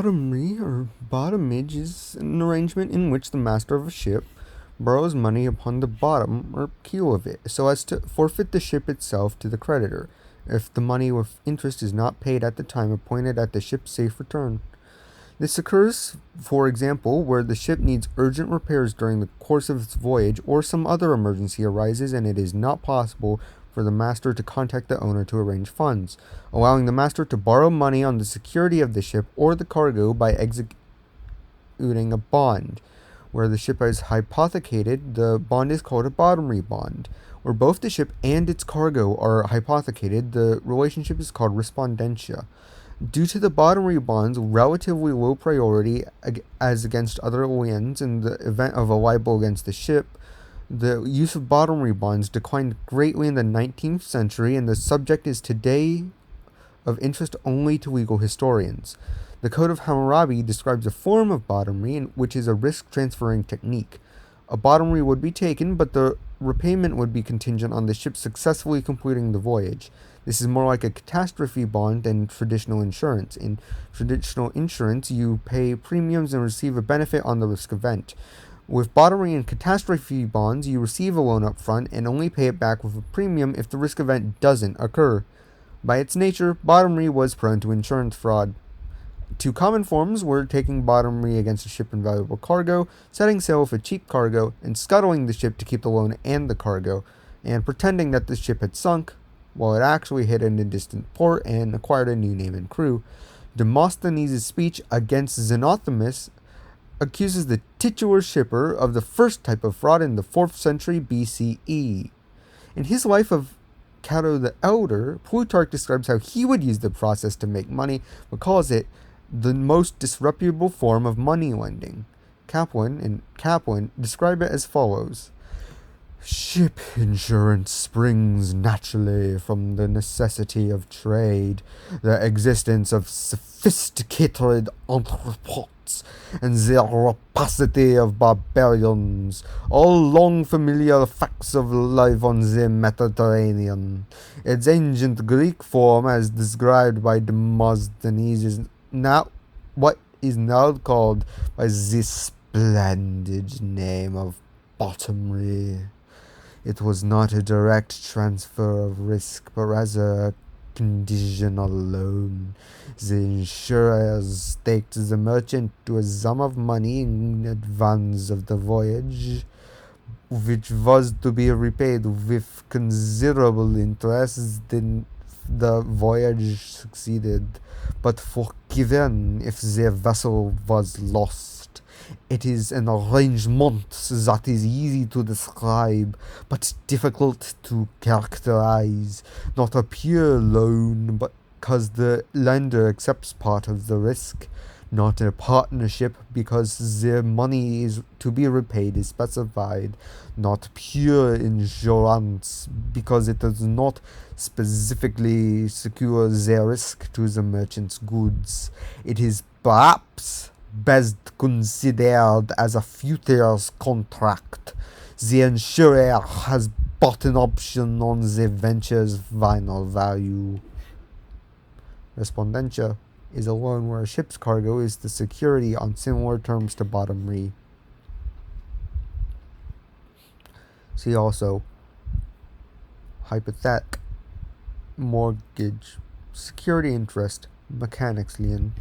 Bottomry or bottomage is an arrangement in which the master of a ship borrows money upon the bottom or keel of it so as to forfeit the ship itself to the creditor if the money with interest is not paid at the time appointed at the ship's safe return. This occurs, for example, where the ship needs urgent repairs during the course of its voyage or some other emergency arises and it is not possible for the master to contact the owner to arrange funds, allowing the master to borrow money on the security of the ship or the cargo by executing a bond. Where the ship is hypothecated, the bond is called a bottomry bond. Where both the ship and its cargo are hypothecated, the relationship is called respondentia. Due to the bottomry bond's relatively low priority as against other liens in the event of a libel against the ship, the use of bottomry bonds declined greatly in the 19th century, and the subject is today of interest only to legal historians. The Code of Hammurabi describes a form of bottomry, which is a risk-transferring technique. A bottomry would be taken, but the repayment would be contingent on the ship successfully completing the voyage. This is more like a catastrophe bond than traditional insurance. In traditional insurance, you pay premiums and receive a benefit on the risk event. With bottomry and catastrophe bonds, you receive a loan up front and only pay it back with a premium if the risk event doesn't occur. By its nature, bottomry was prone to insurance fraud. Two common forms were taking bottomry against a ship and valuable cargo, setting sail with a cheap cargo, and scuttling the ship to keep the loan and the cargo, and pretending that the ship had sunk, while it actually hit in a distant port and acquired a new name and crew. Demosthenes' speech against Xenophanes accuses the titular shipper of the first type of fraud in the 4th century BCE. In his life of Cato the Elder, Plutarch describes how he would use the process to make money, but calls it the most disreputable form of money lending. Kaplan describe it as follows. Ship insurance springs naturally from the necessity of trade, the existence of sophisticated entrepôts, and the rapacity of barbarians, all long familiar facts of life on the Mediterranean. Its ancient Greek form, as described by Demosthenes, is not what is now called by the splendid name of bottomry. It was not a direct transfer of risk, but rather a conditional loan. The insurers staked the merchant to a sum of money in advance of the voyage, which was to be repaid with considerable interest when the voyage succeeded, but forgiven if the vessel was lost. It is an arrangement that is easy to describe, but difficult to characterize. Not a pure loan, because the lender accepts part of the risk. Not a partnership, because the money is to be repaid is specified. Not pure insurance, because it does not specifically secure the risk to the merchant's goods. It is perhaps best considered as a futures contract. The insurer has bought an option on the venture's final value. Respondentia is a loan where a ship's cargo is the security on similar terms to bottomry. See also hypothec, mortgage, security interest, mechanics lien.